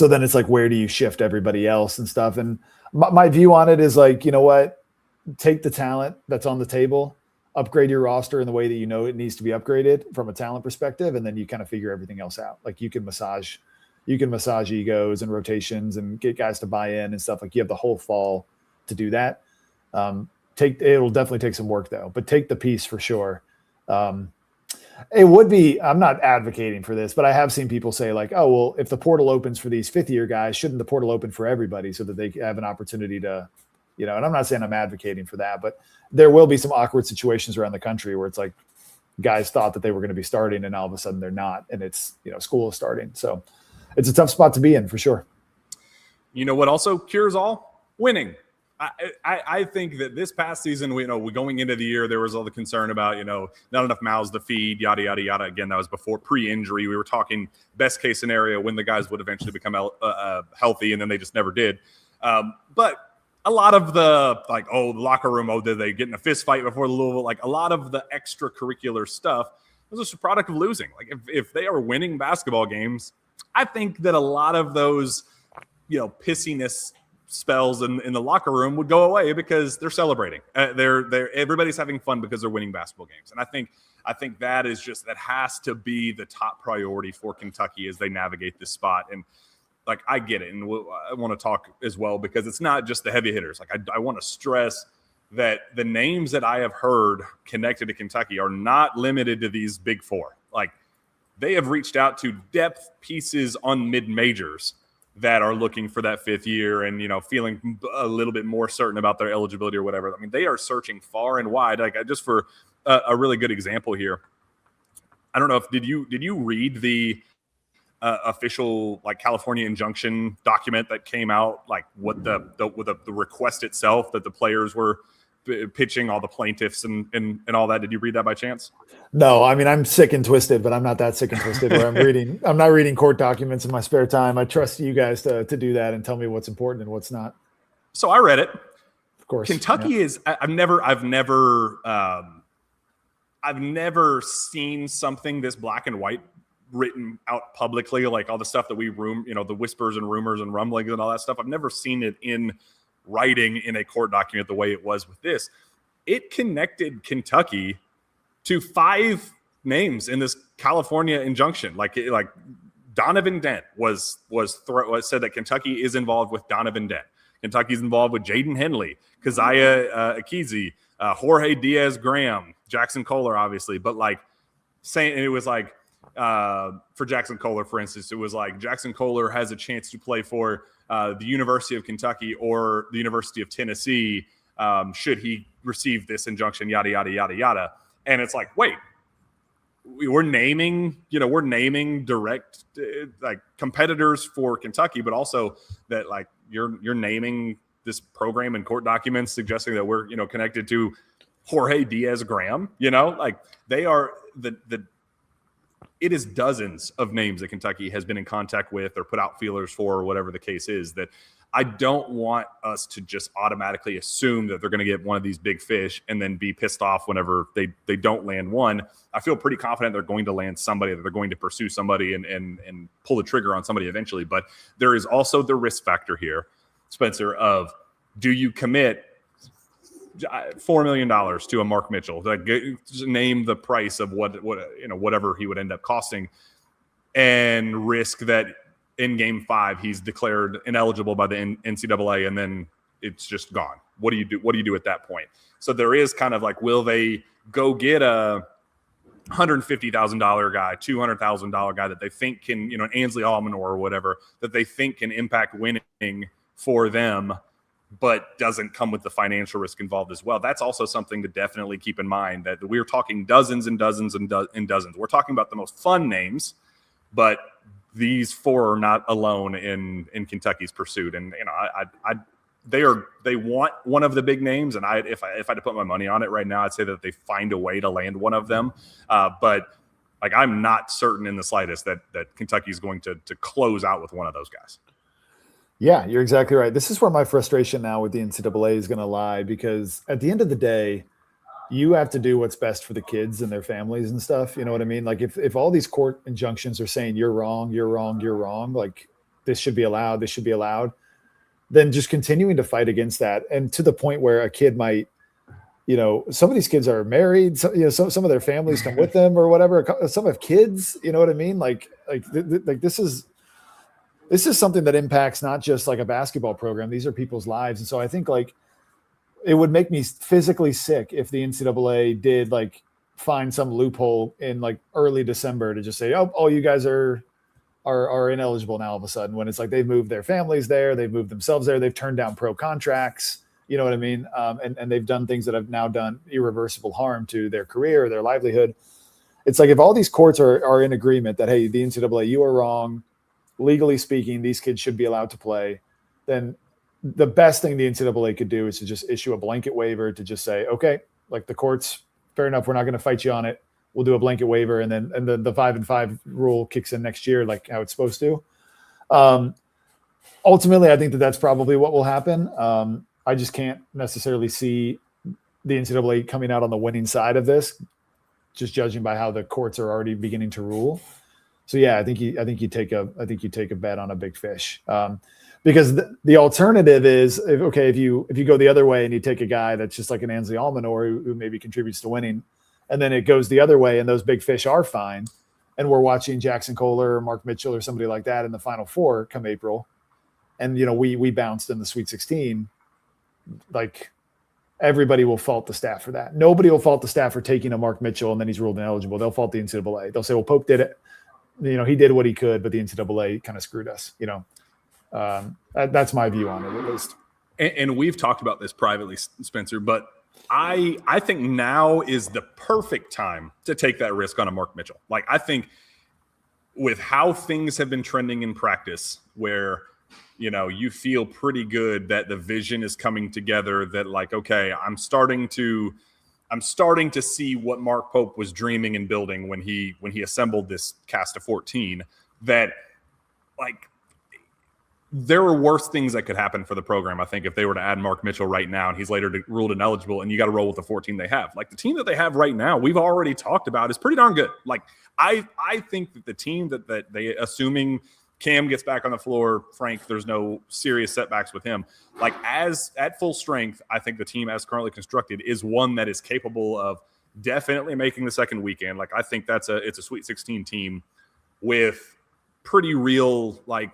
then it's like, where do you shift everybody else and stuff? And my view on it is like, you know what, take the talent that's on the table, upgrade your roster in the way that you know it needs to be upgraded from a talent perspective. And then you kind of figure everything else out. Like you can massage egos and rotations and get guys to buy in and stuff. Like you have the whole fall to do that. It'll definitely take some work though, but take the piece for sure. It would be, I'm not advocating for this, but I have seen people say like, oh, well, if the portal opens for these 5th year guys, shouldn't the portal open for everybody so that they have an opportunity to, you know, and I'm not saying I'm advocating for that, but there will be some awkward situations around the country where it's like guys thought that they were going to be starting and all of a sudden they're not. And it's, you know, school is starting. So it's a tough spot to be in for sure. You know what also cures all? Winning. I think that this past season, we going into the year, there was all the concern about, you know, not enough mouths to feed, yada, yada, yada. Again, that was before pre-injury. We were talking best case scenario when the guys would eventually become healthy, and then they just never did. But a lot of the, like, the locker room, did they get in a fist fight before the Louisville? Like, a lot of the extracurricular stuff was just a product of losing. Like, if they are winning basketball games, I think that a lot of those, you know, pissiness spells in the locker room would go away because they're celebrating. Everybody's having fun because they're winning basketball games. And I think that has to be the top priority for Kentucky as they navigate this spot. And like, I get it. And I want to talk as well, because it's not just the heavy hitters. Like I want to stress that the names that I have heard connected to Kentucky are not limited to these big 4. Like they have reached out to depth pieces on mid-majors that are looking for that 5th year and, you know, feeling a little bit more certain about their eligibility or whatever. I mean, they are searching far and wide. Like just for a really good example here. I don't know if, did you read the official like California injunction document that came out, like what the request itself that the players were pitching, all the plaintiffs and all that? Did you read that by chance? No, I mean, I'm sick and twisted, but I'm not that sick and twisted where I'm not reading court documents in my spare time. I trust you guys to do that and tell me what's important and what's not. So I read it. Of course. Kentucky is, I've never seen something this black and white written out publicly, like all the stuff that we the whispers and rumors and rumblings and all that stuff. I've never seen it in writing in a court document the way it was with this. It connected Kentucky to 5 names in this California injunction. Like Donovan Dent was said that Kentucky is involved with Donovan Dent. Kentucky's involved with Jaden Henley, Keziah Akizi, Jorge Diaz-Graham, Jackson Kohler, obviously. But like saying it was like for Jackson Kohler, for instance, it was like Jackson Kohler has a chance to play for the University of Kentucky or the University of Tennessee should he receive this injunction, yada, yada, yada, yada. And it's like, wait, we're naming direct like competitors for Kentucky, but also that like you're naming this program in court documents suggesting that we're, connected to Jorge Diaz-Graham, like they are it is dozens of names that Kentucky has been in contact with or put out feelers for, or whatever the case is, that I don't want us to just automatically assume that they're going to get one of these big fish and then be pissed off whenever they don't land one. I feel pretty confident they're going to land somebody, that they're going to pursue somebody and pull the trigger on somebody eventually. But there is also the risk factor here, Spencer, of do you commit $4 million to a Mark Mitchell, like just name the price of whatever he would end up costing, and risk that in game 5 he's declared ineligible by the NCAA and then it's just gone. What do you do at that point? So there is kind of like, will they go get a $150,000 guy, $200,000 guy that they think can, an Ansley Almanor or whatever, that they think can impact winning for them, but doesn't come with the financial risk involved as well. That's also something to definitely keep in mind, that we're talking dozens and dozens and dozens. We're talking about the most fun names, but these 4 are not alone in Kentucky's pursuit. And, they want one of the big names. And if I had to put my money on it right now, I'd say that they find a way to land one of them. But like, I'm not certain in the slightest that Kentucky is going to close out with one of those guys. Yeah, you're exactly right. This is where my frustration now with the NCAA is going to lie, because at the end of the day, you have to do what's best for the kids and their families and stuff. You know what I mean? Like if all these court injunctions are saying you're wrong, like this should be allowed, then just continuing to fight against that. And to the point where a kid might, some of these kids are married, so, some of their families come with them or whatever. Some have kids, you know what I mean? Like this is something that impacts not just like a basketball program. These are people's lives. And so I think like it would make me physically sick if the NCAA did like find some loophole in like early December to just say, oh, you guys are ineligible now all of a sudden, when it's like they've moved their families there, they've moved themselves there, they've turned down pro contracts, you know what I mean? And they've done things that have now done irreversible harm to their career, their livelihood. It's like if all these courts are in agreement that, hey, the NCAA, you are wrong, legally speaking, these kids should be allowed to play, then the best thing the NCAA could do is to just issue a blanket waiver to just say, okay, like the courts, fair enough, we're not going to fight you on it. We'll do a blanket waiver, and then the 5-5 rule kicks in next year, like how it's supposed to. Ultimately, I think that's probably what will happen. I just can't necessarily see the NCAA coming out on the winning side of this, just judging by how the courts are already beginning to rule. So yeah, I think you take a bet on a big fish, because the alternative is if you go the other way and you take a guy that's just like an Ansley Almanor who maybe contributes to winning, and then it goes the other way and those big fish are fine, and we're watching Jackson Kohler or Mark Mitchell or somebody like that in the Final Four come April, and we bounced in the Sweet 16, like everybody will fault the staff for that. Nobody will fault the staff for taking a Mark Mitchell and then he's ruled ineligible. They'll fault the NCAA. They'll say, well, Pope did it. He did what he could, but the NCAA kind of screwed us. That's my view on it, at least. And we've talked about this privately, Spencer, but I think now is the perfect time to take that risk on a Mark Mitchell. Like, I think with how things have been trending in practice, where you feel pretty good that the vision is coming together, that like, okay, I'm starting to see what Mark Pope was dreaming and building when he assembled this cast of 14, that like there are worse things that could happen for the program, I think, if they were to add Mark Mitchell right now and he's later ruled ineligible, and you got to roll with the 14 they have. Like the team that they have right now, we've already talked about, is pretty darn good. Like I think that the team that they, assuming Cam gets back on the floor, Frank, there's no serious setbacks with him, like as at full strength, I think the team as currently constructed is one that is capable of definitely making the second weekend. Like I think it's a Sweet 16 team with pretty real, like,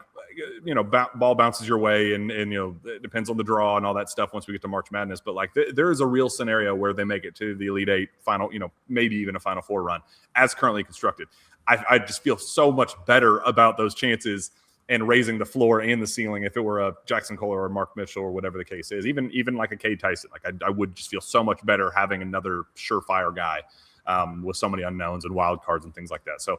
ball bounces your way and it depends on the draw and all that stuff once we get to March Madness. But like there is a real scenario where they make it to the Elite Eight final, maybe even a Final Four run as currently constructed. I just feel so much better about those chances and raising the floor and the ceiling if it were a Jackson Kohler or Mark Mitchell or whatever the case is, even like a Cade Tyson. Like I would just feel so much better having another surefire guy with so many unknowns and wild cards and things like that. So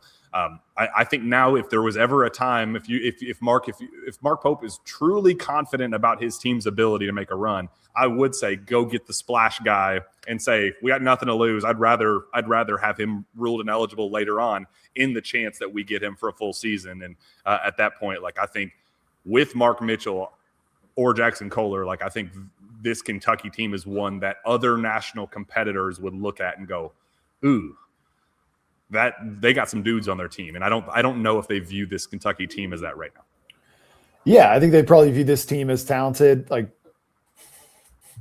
I think now, if there was ever a time, if Mark Pope is truly confident about his team's ability to make a run, I would say go get the splash guy and say, we got nothing to lose. I'd rather have him ruled ineligible later on in the chance that we get him for a full season. And at that point, like, I think with Mark Mitchell or Jackson Kohler, like, I think this Kentucky team is one that other national competitors would look at and go, ooh, that they got some dudes on their team. And I don't know if they view this Kentucky team as that right now. Yeah, I think they probably view this team as talented, like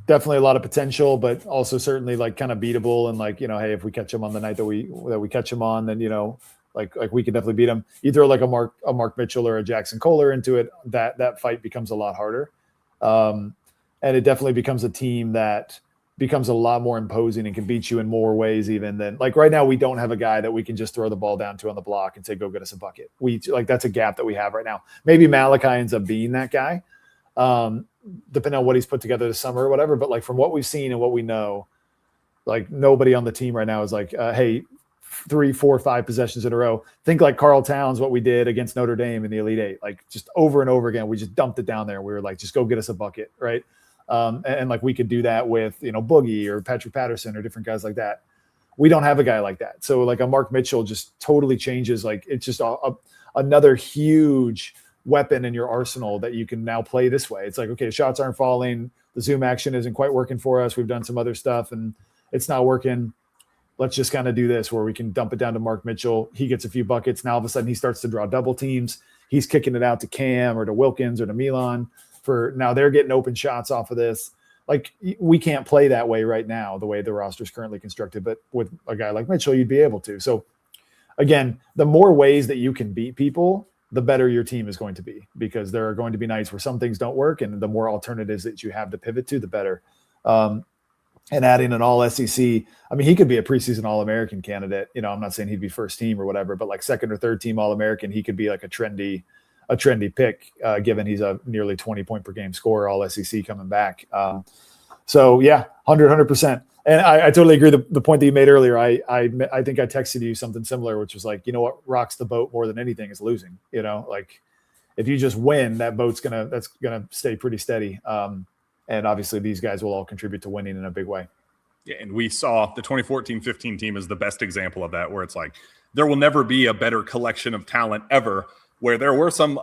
definitely a lot of potential, but also certainly like kind of beatable. And like, hey, if we catch them on the night that we catch them on, then, like we could definitely beat them. You throw like a Mark Mitchell or a Jackson Kohler into it, that fight becomes a lot harder. And it definitely becomes a team that becomes a lot more imposing and can beat you in more ways even than, like, right now we don't have a guy that we can just throw the ball down to on the block and say, go get us a bucket. That's a gap that we have right now. Maybe Malachi ends up being that guy, depending on what he's put together this summer or whatever. But like, from what we've seen and what we know, like, nobody on the team right now is like, hey, 3, 4, 5 possessions in a row. Think like Karl Towns, what we did against Notre Dame in the Elite Eight, like just over and over again, we just dumped it down there. We were like, just go get us a bucket. Right. And like, we could do that with, Boogie or Patrick Patterson or different guys like that. We don't have a guy like that. So like a Mark Mitchell just totally changes. Like, it's just another huge weapon in your arsenal that you can now play this way. It's like, okay, shots aren't falling. The zoom action isn't quite working for us. We've done some other stuff and it's not working. Let's just kind of do this where we can dump it down to Mark Mitchell. He gets a few buckets. Now all of a sudden he starts to draw double teams. He's kicking it out to Cam or to Wilkins or to Milan. For now, they're getting open shots off of this. Like, we can't play that way right now, the way the roster is currently constructed. But with a guy like Mitchell, you'd be able to. So, again, the more ways that you can beat people, the better your team is going to be, because there are going to be nights where some things don't work, and the more alternatives that you have to pivot to, the better. And adding an all SEC, I mean, he could be a preseason All-American candidate. I'm not saying he'd be first team or whatever, but like second or third team All-American, he could be like a trendy pick, given he's a nearly 20 point per game scorer, all SEC coming back. So yeah, 100%. And I totally agree. The point that you made earlier, I think I texted you something similar, which was like, what rocks the boat more than anything is losing. Like, if you just win, that's gonna stay pretty steady. And obviously these guys will all contribute to winning in a big way. Yeah, and we saw the 2014-15 team is the best example of that, where it's like, there will never be a better collection of talent ever, where there were some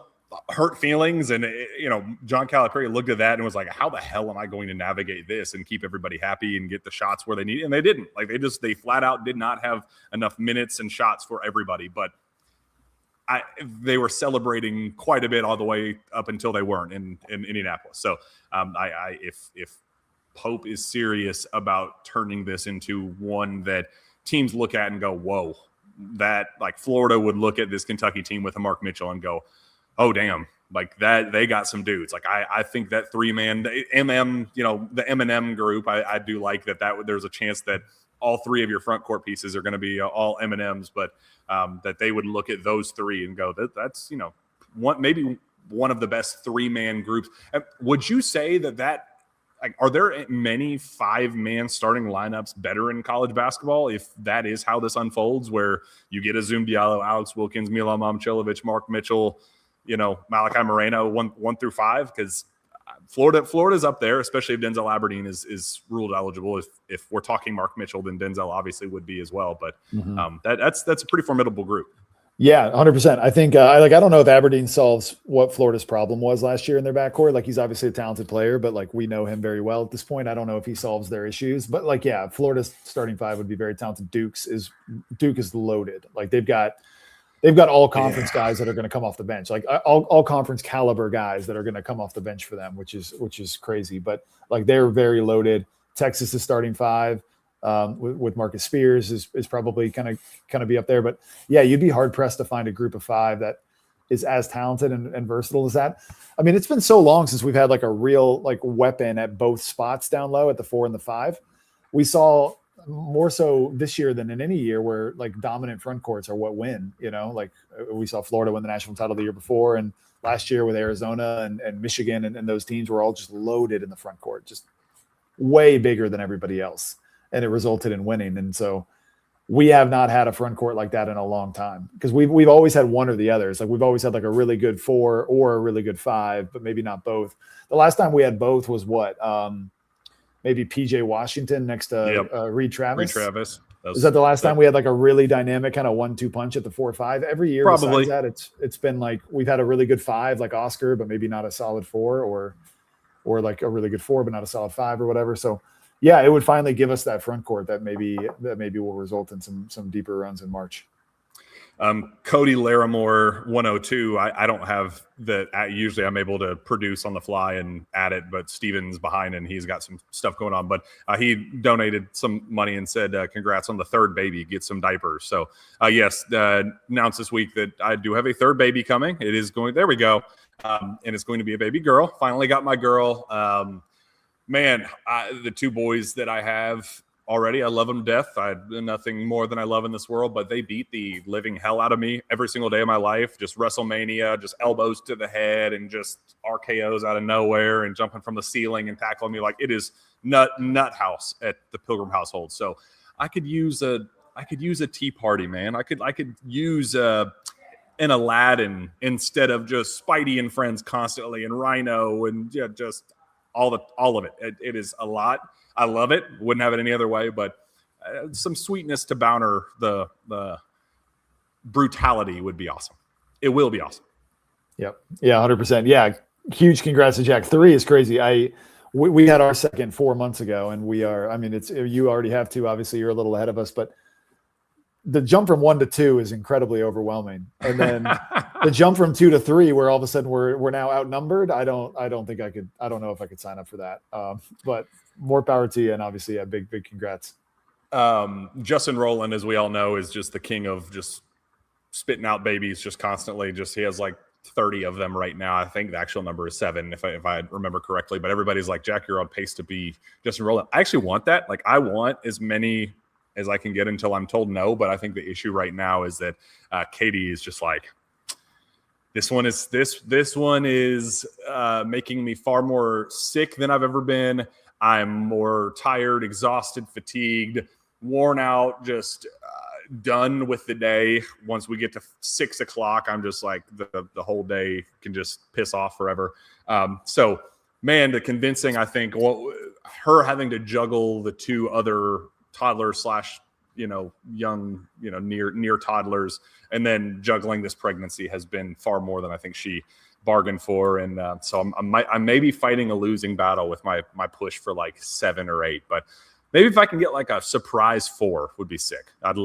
hurt feelings. And, John Calipari looked at that and was like, how the hell am I going to navigate this and keep everybody happy and get the shots where they need? And they didn't. Like, they flat out did not have enough minutes and shots for everybody. But they were celebrating quite a bit all the way up until they weren't in Indianapolis. So if Pope is serious about turning this into one that teams look at and go, whoa, that, like, Florida would look at this Kentucky team with a Mark Mitchell and go, oh, damn, like that, they got some dudes. Like, I think that 3-man, the M&M group, I do like that there's a chance that all 3 of your front court pieces are going to be all M&Ms, but that they would look at those 3 and go, that's maybe one of the best 3-man groups. Would you say that like, are there many 5-man starting lineups better in college basketball if that is how this unfolds, where you get a Zoom Diallo, Alex Wilkins, Milan Momcilovic, Mark Mitchell, Malachi Moreno 1 through 5? Because Florida's up there, especially if Denzel Aberdeen is ruled eligible. If we're talking Mark Mitchell, then Denzel obviously would be as well. But that's a pretty formidable group. Yeah, 100%. I think I don't know if Aberdeen solves what Florida's problem was last year in their backcourt. Like, he's obviously a talented player, but like, we know him very well at this point. I don't know if he solves their issues, but like, yeah, Florida's starting 5 would be very talented. Duke is loaded. Like, they've got all conference guys that are going to come off the bench, like all conference caliber guys that are going to come off the bench for them, which is crazy. But like, they're very loaded. Texas is starting 5. With Marcus Spears is probably kind of be up there, but yeah, you'd be hard pressed to find a group of 5 that is as talented and versatile as that. I mean, it's been so long since we've had like a real like weapon at both spots down low at the 4 and the 5. We saw more so this year than in any year where like dominant front courts are what win. Like, we saw Florida win the national title the year before, and last year with Arizona and Michigan and those teams were all just loaded in the front court, just way bigger than everybody else. And it resulted in winning. And so we have not had a front court like that in a long time, because we've always had one or the other. It's like we've always had like a really good 4 or a really good 5, but maybe not both. The last time we had both was what? Maybe PJ Washington next to Reed Travis. Reed Travis. Is that the last time we had like a really dynamic kind of 1-2 punch at the 4-5? Every year Probably. besides that, it's been like we've had a really good 5 like Oscar, but maybe not a solid 4, or like a really good 4 but not a solid 5 or whatever. So yeah, it would finally give us that front court that maybe will result in some deeper runs in March. Cody Larimore 102. I don't have that. Usually I'm able to produce on the fly and add it, but Steven's behind and he's got some stuff going on. But he donated some money and said, congrats on the 3rd baby, get some diapers. So yes, announced this week that I do have a 3rd baby coming. It is going, there we go. And it's going to be a baby girl. Finally got my girl. Man, the 2 boys that I have already, I love them to death. Nothing more than I love in this world, but they beat the living hell out of me every single day of my life. Just WrestleMania, just elbows to the head and just RKOs out of nowhere and jumping from the ceiling and tackling me like it is nut house at the Pilgrim household. So I could use a tea party, man. I could use an Aladdin instead of just Spidey and friends constantly and Rhino and just all of it. It is a lot. I love it. Wouldn't have it any other way, but some sweetness to Bowner, the brutality would be awesome. It will be awesome. Yep. Yeah, 100%. Yeah, huge congrats to Jack. 3 is crazy. We had our second 4 months ago, and we are. I mean, you already have 2. Obviously, you're a little ahead of us, but the jump from 1 to 2 is incredibly overwhelming, and then the jump from 2 to 3, where all of a sudden we're now outnumbered. I don't think I could. I don't know if I could sign up for that. But more power to you, and obviously, a big congrats. Justin Rowland, as we all know, is just the king of just spitting out babies, just constantly. Just he has like 30 of them right now. I think the actual number is 7, if I remember correctly. But everybody's like, Jack, you're on pace to be Justin Rowland. I actually want that. Like, I want as many as I can get until I'm told no. But I think the issue right now is that Katie is just like, this one is making me far more sick than I've ever been. I'm more tired, exhausted, fatigued, worn out, just done with the day. Once we get to 6 o'clock, I'm just like the whole day can just piss off forever. So, man, the convincing, I think, her having to juggle the 2 other toddlers / young, near toddlers, and then juggling this pregnancy has been far more than I think she bargained for. And so I may be fighting a losing battle with my push for like 7 or 8, but maybe if I can get like a surprise 4 would be sick. I'm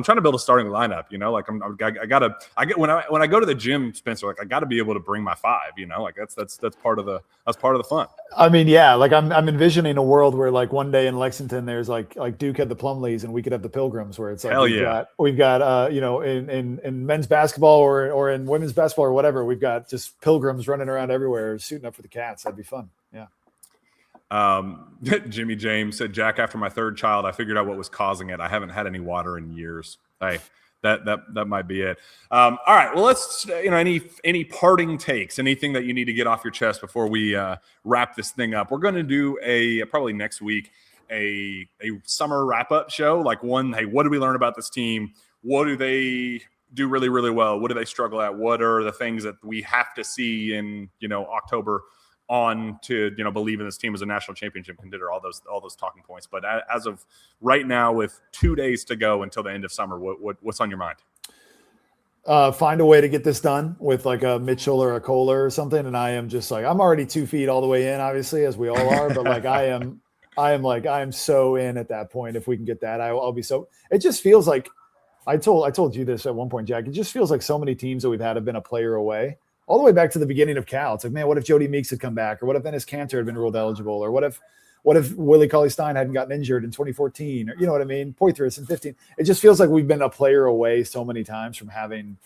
trying to build a starting lineup, like when I go to the gym, Spencer, like I got to be able to bring my 5, like that's part of the fun. I mean, yeah, like I'm envisioning a world where like one day in Lexington, there's like Duke had the Plumleys and we could have the Pilgrims, where it's like we've got in men's basketball or in women's basketball or whatever, we've got just Pilgrims running around everywhere suiting up for the Cats. That'd be fun. Yeah. Jimmy James said, Jack, after my 3rd child, I figured out what was causing it. I haven't had any water in years. Hey, that might be it. All right. Well, let's, any parting takes, anything that you need to get off your chest before we wrap this thing up. We're going to do probably next week, a summer wrap up show. Like hey, what did we learn about this team? What do they do really, really well? What do they struggle at? What are the things that we have to see in, October on to believe in this team as a national championship contender, all those talking points. But as of right now, with 2 days to go until the end of summer, what's on your mind? Find a way to get this done with like a Mitchell or a Kohler or something. And I am just like, I'm already 2 feet all the way in, obviously, as we all are, but like I am so in at that point. If we can get that, I'll be so. It just feels like I told you this at one point, Jack. It just feels like so many teams that we've had have been a player away. All the way back to the beginning of Cal. It's like, man, what if Jody Meeks had come back? Or what if Ennis Cantor had been ruled eligible? Or what if Willie Cauley-Stein hadn't gotten injured in 2014? Or, you know what I mean? Poitras in 15. It just feels like we've been a player away so many times from having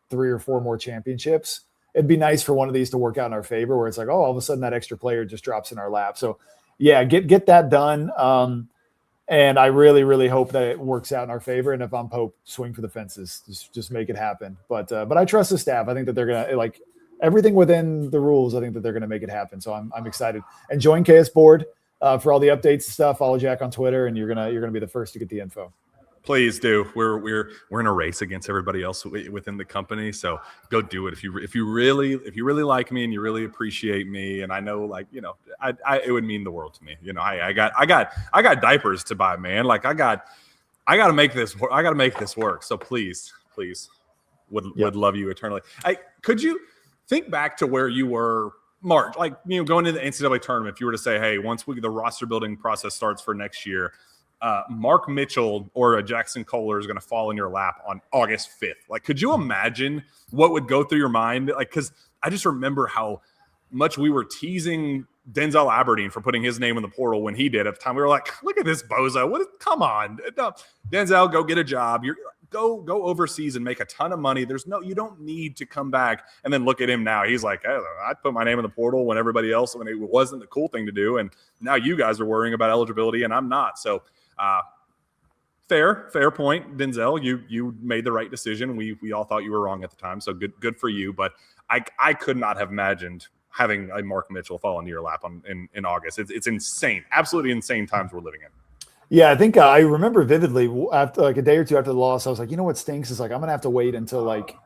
3 or 4 more championships. It'd be nice for one of these to work out in our favor, where it's like, oh, all of a sudden that extra player just drops in our lap. So, yeah, get that done. And I really, really hope that it works out in our favor. And if I'm Pope, swing for the fences, just make it happen. But I trust the staff. I think that they're going to, like, everything within the rules. I think that they're going to make it happen. So I'm excited. And join KS Board for all the updates and stuff. Follow Jack on Twitter, and you're gonna be the first to get the info. Please do. We're in a race against everybody else within the company. So go do it if you really like me and you really appreciate me. And I know, like, you know, it would mean the world to me. You know, I got diapers to buy, man. Like I got to make this work. I got to make this work. So please would love you eternally. Could you think back to where you were March, like, you know, going into the NCAA tournament? If you were to say, hey, once the roster building process starts for next year, Mark Mitchell or a Jackson Kohler is going to fall in your lap on August 5th. Like, could you imagine what would go through your mind? Like, because I just remember how much we were teasing Denzel Aberdeen for putting his name in the portal when he did at the time. We were like, look at this bozo. Come on. No, Denzel, go get a job. Go overseas and make a ton of money. You don't need to come back and then look at him now. He's like, I put my name in the portal when everybody else, when it wasn't the cool thing to do. And now you guys are worrying about eligibility and I'm not. So, fair point, Denzel. You made the right decision. We all thought you were wrong at the time. So good for you. But I could not have imagined having a Mark Mitchell fall into your lap in August. It's insane. Absolutely insane times we're living in. Yeah, I think I remember vividly after like a day or two after the loss, I was like, you know what stinks is like I'm gonna have to wait until like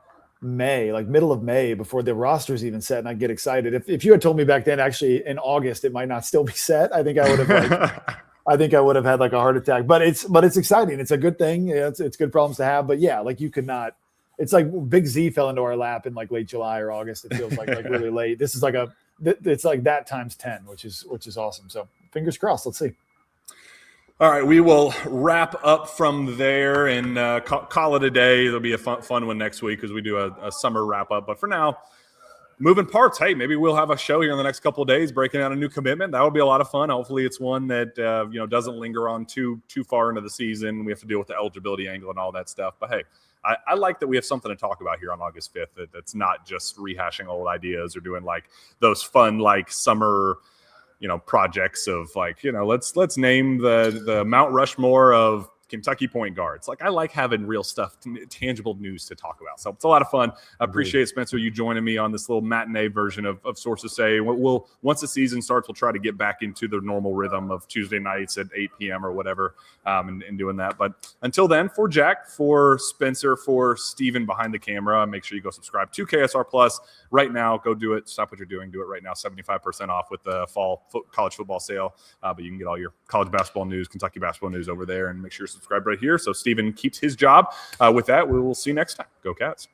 May, like middle of May, before the roster's even set, and I get excited. If you had told me back then, actually in August it might not still be set, I think I would have had like a heart attack. But it's exciting. It's a good thing. Yeah, it's good problems to have. But yeah, like you could not. It's like Big Z fell into our lap in like late July or August. It feels like really late. This is it's like that times 10, which is awesome. So fingers crossed. Let's see. All right, we will wrap up from there and call it a day. There'll be a fun one next week because we do a summer wrap up. But for now, moving parts. Hey, maybe we'll have a show here in the next couple of days breaking out a new commitment. That would be a lot of fun. Hopefully, it's one that doesn't linger on too far into the season. We have to deal with the eligibility angle and all that stuff. But hey, I like that we have something to talk about here on August 5th. That's not just rehashing old ideas or doing like those fun like summer projects of like, let's name the Mount Rushmore of Kentucky point guards. Like, I like having real stuff, tangible news to talk about. So it's a lot of fun. I appreciate, Spencer, you joining me on this little matinee version of Sources Say. We'll once the season starts, we'll try to get back into the normal rhythm of Tuesday nights at 8 p.m. or whatever, and doing that. But until then, for Jack, for Spencer, for Steven behind the camera, make sure you go subscribe to KSR Plus right now. Go do it. Stop what you're doing. Do it right now. 75% off with the fall college football sale. But you can get all your college basketball news, Kentucky basketball news over there, and make sure you're subscribed right here so Steven keeps his job. With that, we will see you next time. Go Cats.